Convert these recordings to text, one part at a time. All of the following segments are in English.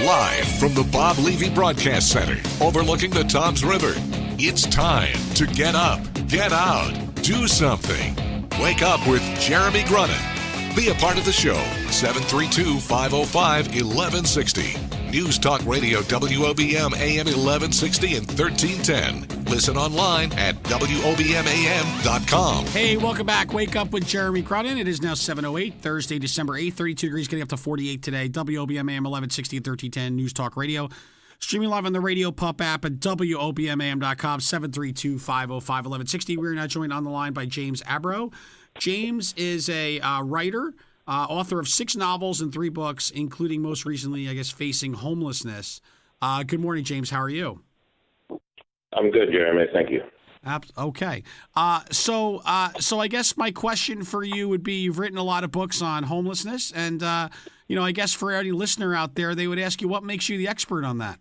Live from the Bob Levy Broadcast Center, overlooking the Toms River, it's time to get up, get out, do something. Wake up with Jeremy Grunin. Be a part of the show, 732-505-1160. News Talk Radio, WOBM AM 1160 and 1310. Listen online at WOBMAM.com. Hey, welcome back. Wake up with Jeremy Grunin. It is now 7:08, Thursday, December 8th, 32 degrees, getting up to 48 today. WOBM AM 1160 and 1310, News Talk Radio. Streaming live on the Radio Pup app at WOBMAM.com, 732-505-1160. We're now joined on the line by James Abro. James is a writer, author of 6 novels and 3 books, including most recently, I guess, Facing Homelessness. Good morning, James. How are you? I'm good, Jeremy. Thank you. Okay. So I guess my question for you would be, you've written a lot of books on homelessness, and, I guess for any listener out there, they would ask you, what makes you the expert on that?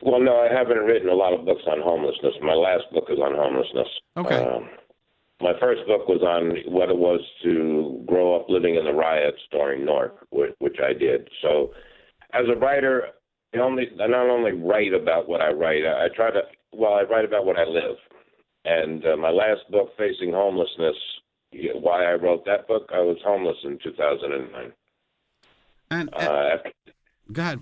Well, no, I haven't written a lot of books on homelessness. My last book is on homelessness. Okay. My first book was on what it was to grow up living in the riots during North, which I did. So as a writer, I not only write about what I write, I write about what I live. And my last book, Facing Homelessness, why I wrote that book, I was homeless in 2009. Go ahead.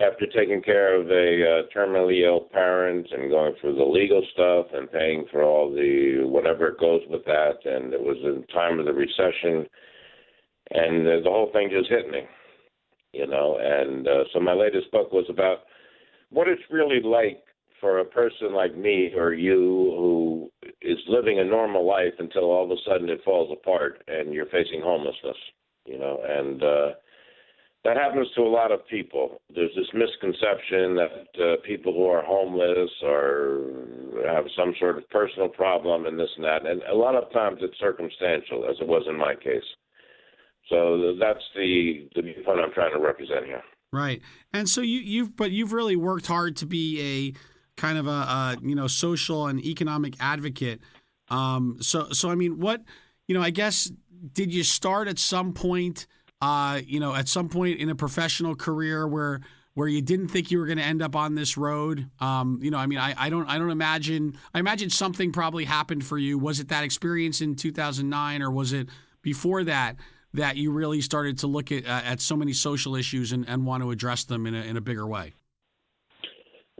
After taking care of a terminally ill parent and going through the legal stuff and paying for all the whatever goes with that, and it was in time of the recession, and the whole thing just hit me, And so my latest book was about what it's really like for a person like me or you who is living a normal life until all of a sudden it falls apart and you're facing homelessness, and that happens to a lot of people. There's this misconception that people who are homeless or have some sort of personal problem and this and that. And a lot of times it's circumstantial, as it was in my case. So that's the viewpoint I'm trying to represent here. Right. And so you've really worked hard to be a kind of a social and economic advocate. So I mean, what, I guess, did you start at some point, at some point in a professional career where you didn't think you were going to end up on this road? I don't imagine. I imagine something probably happened for you. Was it that experience in 2009, or was it before that you really started to look at so many social issues and want to address them in a bigger way?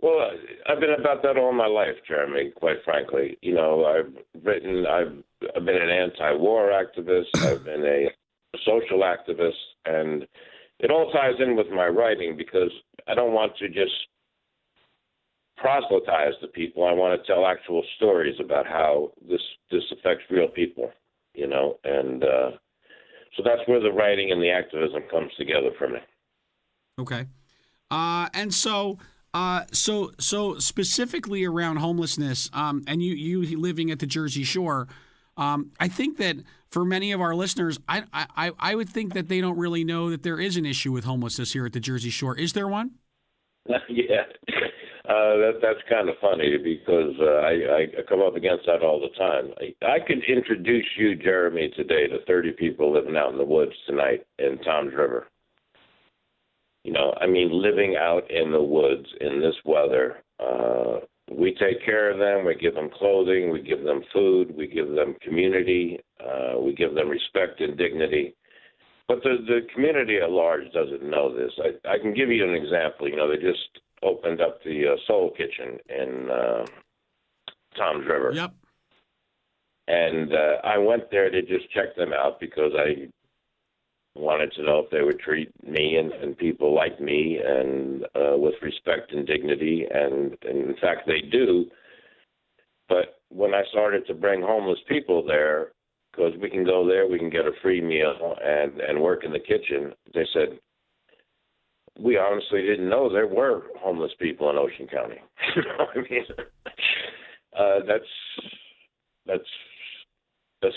Well, I've been about that all my life, Jeremy, quite frankly. I've been an anti-war activist. I've been a social activist, and it all ties in with my writing because I don't want to just proselytize the people. I want to tell actual stories about how this affects real people, and so that's where the writing and the activism comes together for me. Okay. And so specifically around homelessness, and you living at the Jersey Shore, I think that for many of our listeners, I would think that they don't really know that there is an issue with homelessness here at the Jersey Shore. Is there one? Yeah, that's kind of funny because I come up against that all the time. I could introduce you, Jeremy, today to 30 people living out in the woods tonight in Toms River. Living out in the woods in this weather. We take care of them. We give them clothing. We give them food. We give them community. We give them respect and dignity. But the community at large doesn't know this. I can give you an example. They just opened up the Soul Kitchen in Toms River. Yep. And I went there to just check them out because I wanted to know if they would treat me and people like me and with respect and dignity, and in fact they do. But when I started to bring homeless people there, because we can go there, we can get a free meal and work in the kitchen, they said, we honestly didn't know there were homeless people in Ocean County. That's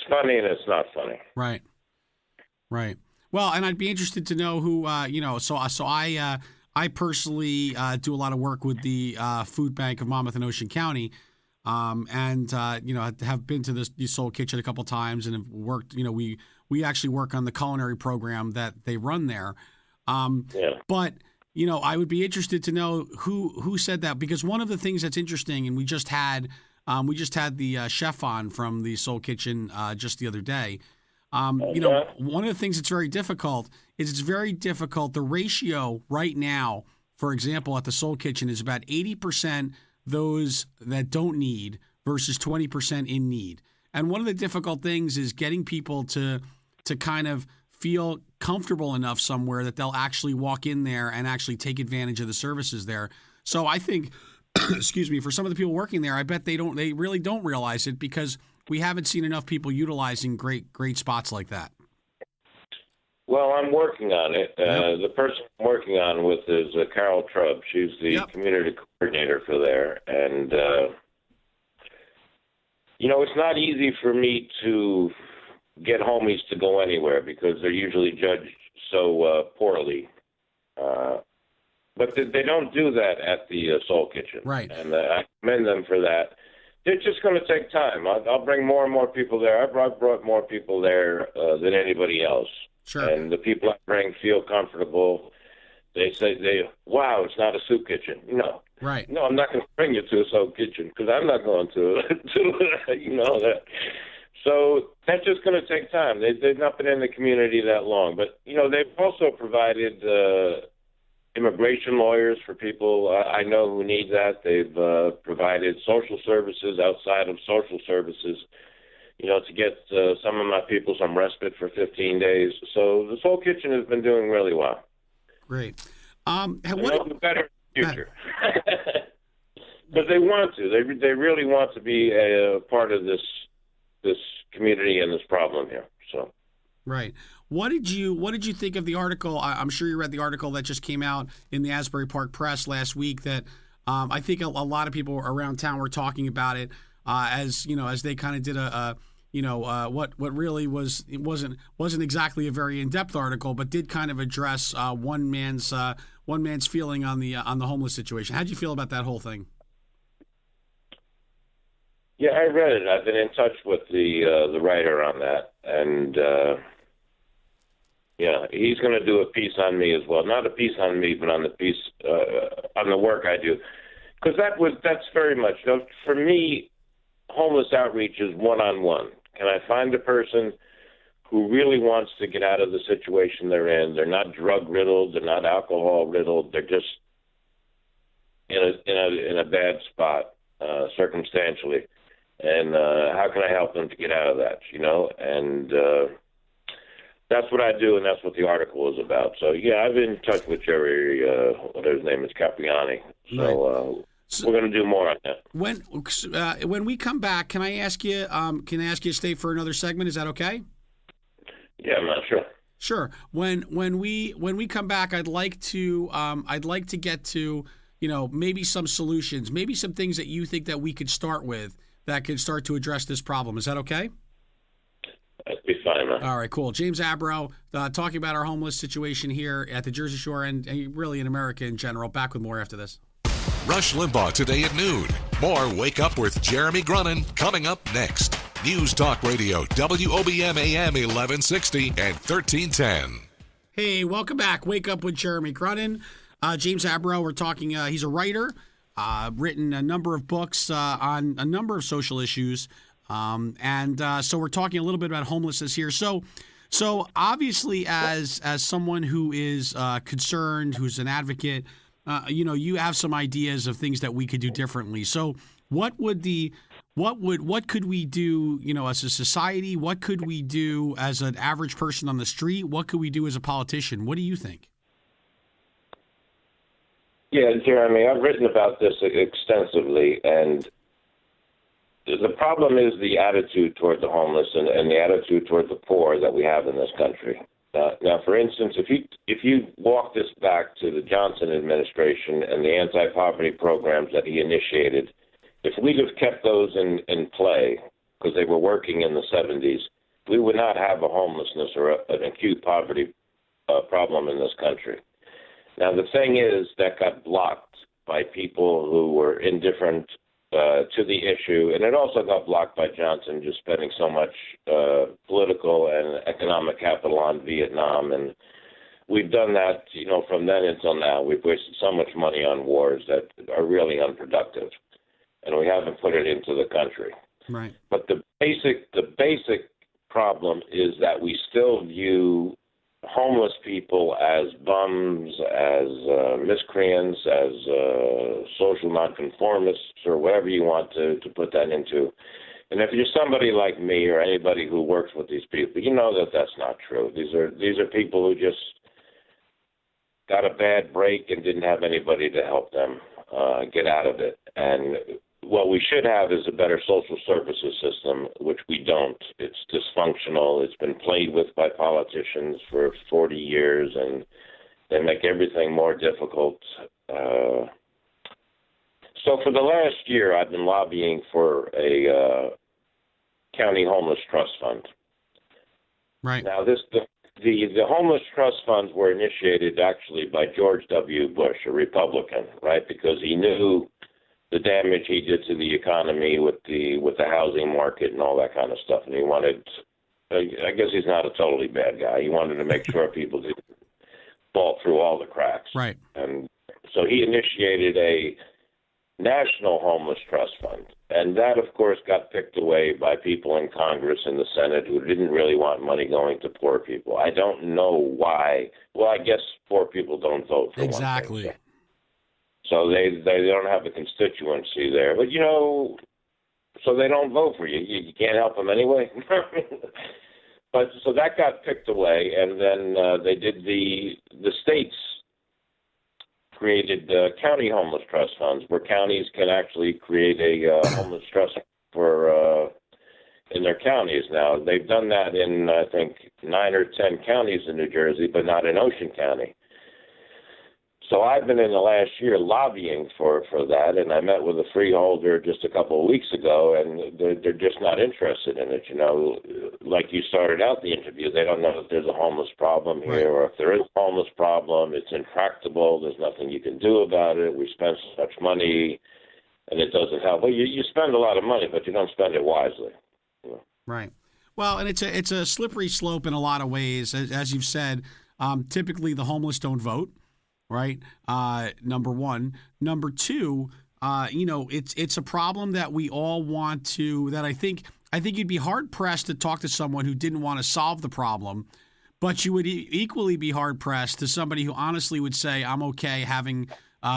funny, and it's not funny. Right. Well, and I'd be interested to know who, So I personally do a lot of work with the food bank of Monmouth and Ocean County, and have been to the Soul Kitchen a couple times and have worked. We actually work on the culinary program that they run there. But I would be interested to know who said that, because one of the things that's interesting, and we just had the chef on from the Soul Kitchen just the other day. One of the things that's very difficult is the ratio right now, for example, at the Soul Kitchen is about 80% those that don't need versus 20% in need. And one of the difficult things is getting people to kind of feel comfortable enough somewhere that they'll actually walk in there and actually take advantage of the services there. So I think, excuse me, for some of the people working there, I bet they really don't realize it, because we haven't seen enough people utilizing great spots like that. Well, I'm working on it. The person I'm working on with is Carol Trubb. She's the community coordinator for there. And, it's not easy for me to get homies to go anywhere because they're usually judged so poorly. But they don't do that at the Soul Kitchen. Right. And I commend them for that. It's just going to take time. I'll bring more and more people there. I've brought more people there than anybody else. Sure. And the people I bring feel comfortable. They say, wow, it's not a soup kitchen. No. Right. No, I'm not going to bring you to a soup kitchen because I'm not going to that. So that's just going to take time. They've not been in the community that long. But, they've also provided immigration lawyers for people I know who need that. They've provided social services outside of social services, to get some of my people some respite for 15 days. So the Soul Kitchen has been doing really well. Great. What better future? Because they want to. They really want to be a part of this community and this problem here. So. Right. What did you think of the article? I'm sure you read the article that just came out in the Asbury Park Press last week. That I think a lot of people around town were talking about it as they kind of did what really wasn't exactly a very in-depth article, but did kind of address one man's feeling on the homeless situation. How'd you feel about that whole thing? Yeah, I read it. I've been in touch with the writer on that, and he's going to do a piece on me as well. Not a piece on me, but on the piece on the work I do, because that's very much for me. Homeless outreach is one-on-one. Can I find a person who really wants to get out of the situation they're in? They're not drug-riddled. They're not alcohol-riddled. They're just in a bad spot circumstantially. And how can I help them to get out of that, And that's what I do, and that's what the article is about. So, I've been in touch with Jerry, whatever his name is, Capriani. So we're going to do more on that. When we come back, can I ask you to stay for another segment? Is that okay? Yeah, I'm not sure. Sure. When we come back, I'd like to get to maybe some solutions, maybe some things that you think that we could start with that could start to address this problem. Is that okay? That'd be fine, man. All right, cool. James Abro talking about our homeless situation here at the Jersey Shore and really in America in general. Back with more after this. Rush Limbaugh today at noon. More Wake Up with Jeremy Grunin coming up next. News Talk Radio, WOBM AM 1160 and 1310. Hey, welcome back. Wake Up with Jeremy Grunin. James Abro, we're talking, he's a writer, written a number of books on a number of social issues. So we're talking a little bit about homelessness here. So obviously as someone who is concerned, who's an advocate, you have some ideas of things that we could do differently. So what could we do, as a society? What could we do as an average person on the street? What could we do as a politician? What do you think? Yeah, Jeremy, I've written about this extensively, and the problem is the attitude toward the homeless and the attitude toward the poor that we have in this country. Now, for instance, if you walk this back to the Johnson administration and the anti-poverty programs that he initiated, if we'd have kept those in play, because they were working in the 70s, we would not have a homelessness or an acute poverty problem in this country. Now, the thing is that got blocked by people who were indifferent to the issue, and it also got blocked by Johnson just spending so much political and economic capital on Vietnam and we've done that, from then until now. We've wasted so much money on wars that are really unproductive, and we haven't put it into the country. Right. But the basic problem is that we still view homeless people as bums, as miscreants, as social nonconformists, or whatever you want to put that into. And if you're somebody like me or anybody who works with these people, you know that that's not true. These are people who just got a bad break and didn't have anybody to help them get out of it. And what we should have is a better social services system, which we don't. It's dysfunctional. It's been played with by politicians for 40 years, and they make everything more difficult. So for the last year, I've been lobbying for a county homeless trust fund. Right. Now, the homeless trust funds were initiated actually by George W. Bush, a Republican, right? Because he knew the damage he did to the economy with the housing market and all that kind of stuff, and he wanted. I guess he's not a totally bad guy. He wanted to make sure people didn't fall through all the cracks. Right. And so he initiated a national homeless trust fund, and that, of course, got picked away by people in Congress and the Senate who didn't really want money going to poor people. I don't know why. Well, I guess poor people don't vote for exactly. one thing. So they don't have a constituency there. But, so they don't vote for you. You can't help them anyway. But so that got picked away, and then they did the states created county homeless trust funds where counties can actually create a homeless trust for in their counties. Now, they've done that in, I think, 9 or 10 counties in New Jersey, but not in Ocean County. So I've been in the last year lobbying for that, and I met with a freeholder just a couple of weeks ago, and they're just not interested in it. Like you started out the interview, they don't know if there's a homeless problem here, or if there is a homeless problem, it's intractable. There's nothing you can do about it. We spend so much money, and it doesn't help. Well, you spend a lot of money, but you don't spend it wisely. Right. Well, and it's a slippery slope in a lot of ways, as you've said. Typically, the homeless don't vote. Right. Number one. Number two, it's a problem that we all want to, that I think you'd be hard pressed to talk to someone who didn't want to solve the problem, but you would equally be hard pressed to somebody who honestly would say, I'm okay having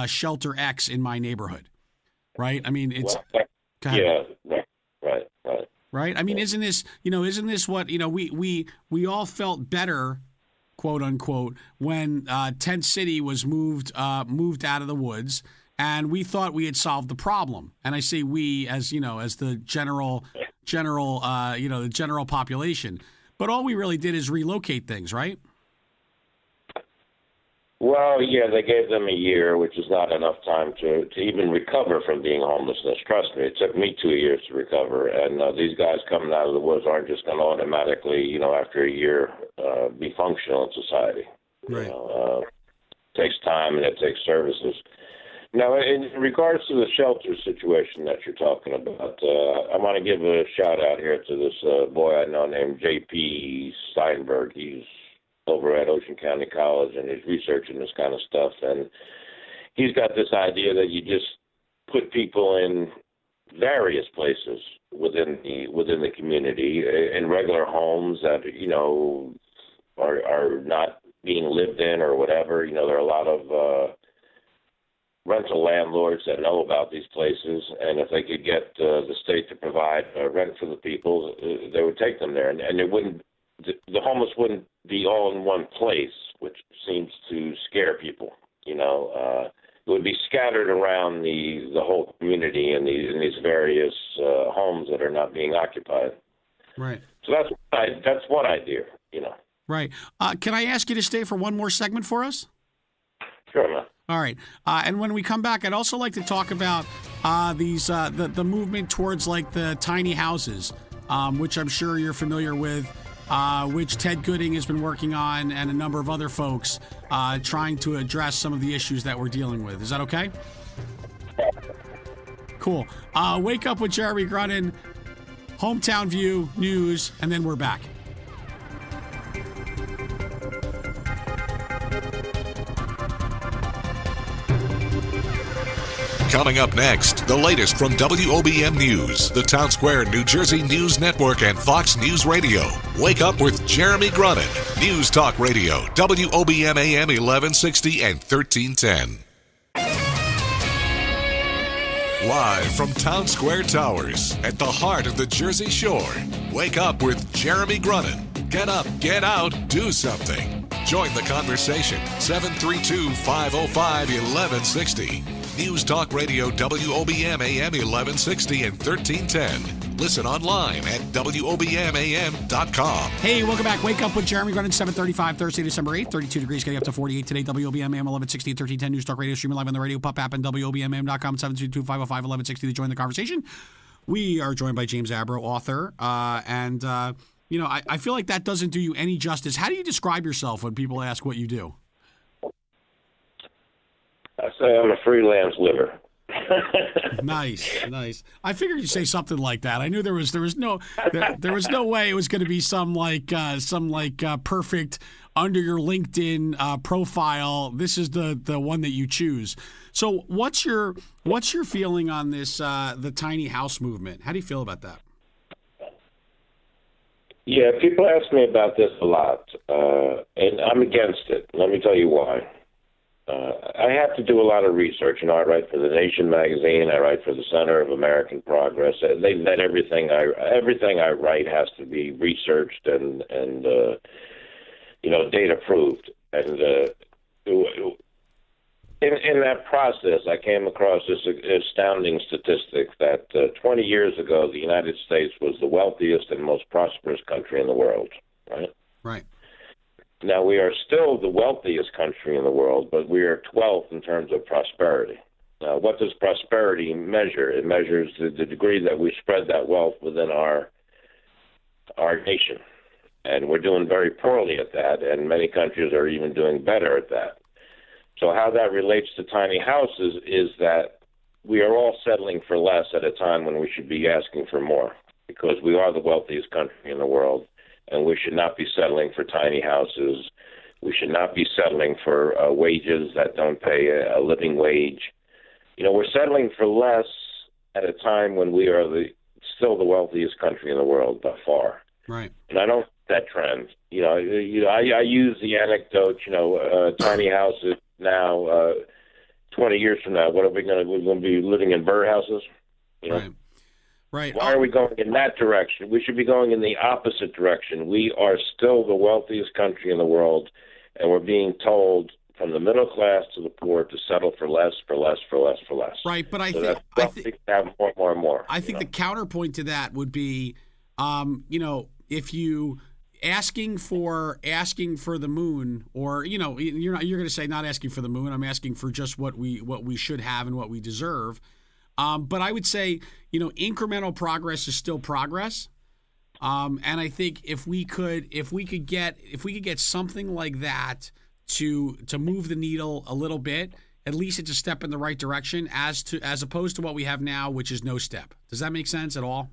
shelter X in my neighborhood. Right. I mean, it's. Yeah. Right. Right. I mean, isn't this what, we all felt better, quote unquote, when Tent City was moved out of the woods, and we thought we had solved the problem. And I say we as the general population. But all we really did is relocate things, right? Well, yeah, they gave them a year, which is not enough time to even recover from being homelessness. Trust me, it took me 2 years to recover. And these guys coming out of the woods aren't just going to automatically, after a year, be functional in society. Right. It takes time and it takes services. Now, in regards to the shelter situation that you're talking about, I want to give a shout out here to this boy I know named J.P. Steinberg. He's over at Ocean County College, and he's researching this kind of stuff. And he's got this idea that you just put people in various places within the community, in regular homes that are not being lived in or whatever. There are a lot of rental landlords that know about these places, and if they could get the state to provide rent for the people, they would take them there, and it wouldn't. The homeless wouldn't be all in one place, which seems to scare people. It would be scattered around the whole community in these various homes that are not being occupied. Right. So that's one idea. Right. Can I ask you to stay for one more segment for us? Sure, man. All right. And when we come back, I'd also like to talk about the movement towards like the tiny houses, which I'm sure you're familiar with. Which Ted Gooding has been working on, and a number of other folks trying to address some of the issues that we're dealing with. Is that okay? Cool. Wake Up with Jeremy Grunin, Hometown View, news, and then we're back. Coming up next, the latest from WOBM News, the Town Square, New Jersey News Network, and Fox News Radio. Wake up with Jeremy Grunin. News Talk Radio, WOBM AM 1160 and 1310. Live from Town Square Towers at the heart of the Jersey Shore. Wake up with Jeremy Grunin. Get up, get out, do something. Join the conversation. 732-505-1160. News Talk Radio, WOBM AM 1160 and 1310. Listen online at WOBMAM.com. Hey, welcome back. Wake up with Jeremy Grunin, 7:35, Thursday, December 8th. 32 degrees, getting up to 48 today. WOBM AM 1160 and 1310. News Talk Radio, streaming live on the radio, pop app, and WOBMAM.com. 722-505-1160 to join the conversation. We are joined by James Abro, author, and I feel like that doesn't do you any justice. How do you describe yourself when people ask what you do? I say I'm a freelance liver. Nice. I figured you'd say something like that. I knew there was no way it was going to be some perfect under your LinkedIn profile. This is the one that you choose. So what's your feeling on this the tiny house movement? How do you feel about that? Yeah, people ask me about this a lot, and I'm against it. Let me tell you why. I have to do a lot of research. I write for The Nation magazine. I write for the Center of American Progress. They let everything I write has to be researched and data proved. And in that process, I came across this astounding statistic that 20 years ago, the United States was the wealthiest and most prosperous country in the world. Right. Now, we are still the wealthiest country in the world, but we are 12th in terms of prosperity. Now, what does prosperity measure? It measures the degree that we spread that wealth within our nation. And we're doing very poorly at that, and many countries are even doing better at that. So how that relates to tiny houses is that we are all settling for less at a time when we should be asking for more, because we are the wealthiest country in the world. And we should not be settling for tiny houses. We should not be settling for wages that don't pay a living wage. We're settling for less at a time when we are still the wealthiest country in the world by far. Right. And I don't like that trend. I use the anecdote. Tiny houses now. 20 years from now, we're going to be living in birdhouses. Right. Why are we going in that direction? We should be going in the opposite direction. We are still the wealthiest country in the world, and we're being told from the middle class to the poor to settle for less. Right, but I think have more and more. I think the counterpoint to that would be, if you asking for the moon, or you're going to say not asking for the moon. I'm asking for just what we should have and what we deserve. But I would say, incremental progress is still progress. And I think if we could get something like that to move the needle a little bit, at least it's a step in the right direction as opposed to what we have now, which is no step. Does that make sense at all?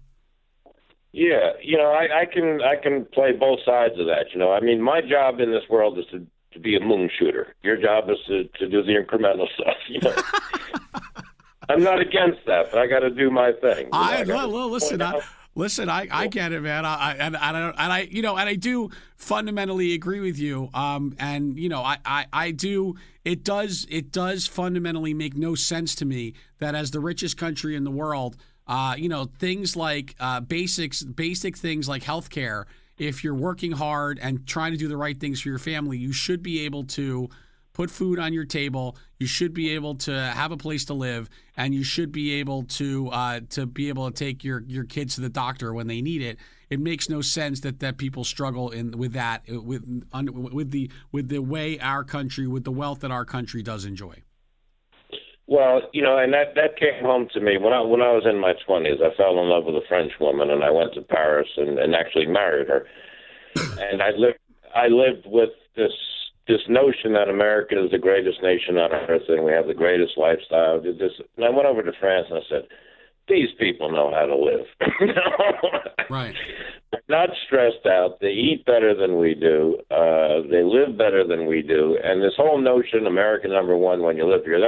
Yeah. I can play both sides of that. My job in this world is to be a moon shooter. Your job is to do the incremental stuff, I'm not against that, but I got to do my thing. Listen, I get it, man. I do fundamentally agree with you. I do. It does fundamentally make no sense to me that as the richest country in the world, things like basic things like healthcare, if you're working hard and trying to do the right things for your family, you should be able to put food on your table. You should be able to have a place to live, and you should be able to take your kids to the doctor when they need it. It makes no sense that people struggle with that with the way our country, with the wealth that our country does enjoy. Well, and that came home to me when I was in my 20s. I fell in love with a French woman, and I went to Paris and actually married her. And I lived with this notion that America is the greatest nation on earth and we have the greatest lifestyle. And I went over to France and I said, these people know how to live. Right. They're not stressed out. They eat better than we do. They live better than we do. And this whole notion, America number one when you live here,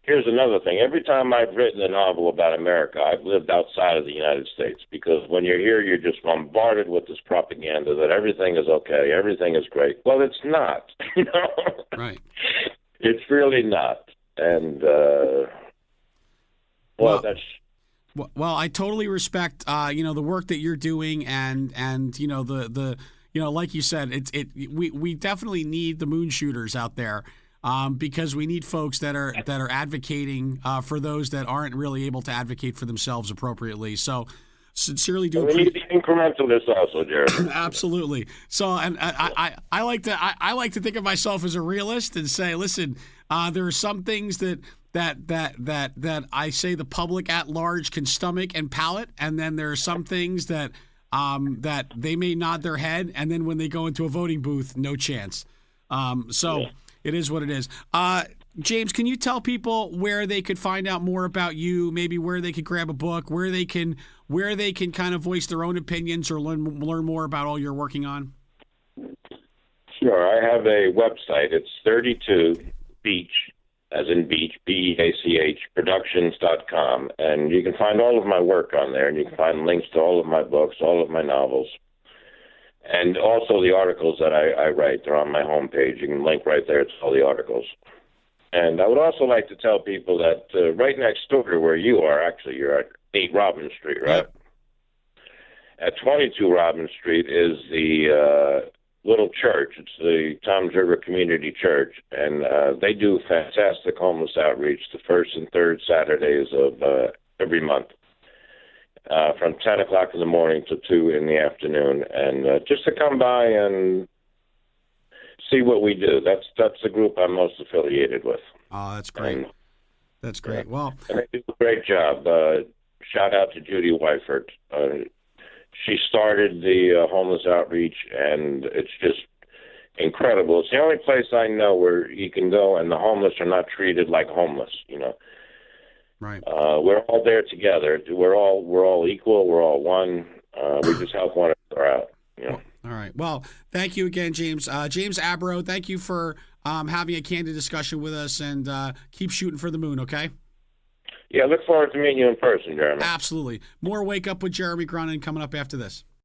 here's another thing. Every time I've written a novel about America, I've lived outside of the United States, because when you're here, you're just bombarded with this propaganda that everything is okay, everything is great. Well, it's not. You know? Right. It's really not. And that's. Well, I totally respect the work that you're doing, and the like you said, we definitely need the moon shooters out there. Because we need folks that are advocating for those that aren't really able to advocate for themselves appropriately. So, sincerely do. We need the incrementalists also, Jared. Absolutely. So, and I like to think of myself as a realist and say, listen, there are some things that I say the public at large can stomach and palate, and then there are some things that they may nod their head, and then when they go into a voting booth, no chance. Yeah. It is what it is. James, can you tell people where they could find out more about you? Maybe where they could grab a book, where they can kind of voice their own opinions or learn more about all you're working on? Sure. I have a website. It's 32 Beach, as in beach, BEACH, productions.com. And you can find all of my work on there, and you can find links to all of my books, all of my novels. And also the articles that I write, they're on my homepage. You can link right there to all the articles. And I would also like to tell people that right next door to where you are, actually, you're at 8 Robin Street, right? Yep. At 22 Robin Street is the little church. It's the Toms River Community Church. And they do fantastic homeless outreach the first and third Saturdays of every month. From 10 o'clock in the morning to 2 in the afternoon, and just to come by and see what we do. That's the group I'm most affiliated with. Oh, that's great. That's great. Yeah. Well, and they do a great job. Shout out to Judy Weifert. She started the homeless outreach, and it's just incredible. It's the only place I know where you can go and the homeless are not treated like homeless, you know. Right. We're all there together. We're all equal. We're all one. We just help one another out. You know. All right. Well, thank you again, James. James Abro, thank you for having a candid discussion with us, and keep shooting for the moon. Okay. Yeah, look forward to meeting you in person, Jeremy. Absolutely. More Wake Up with Jeremy Grunin coming up after this.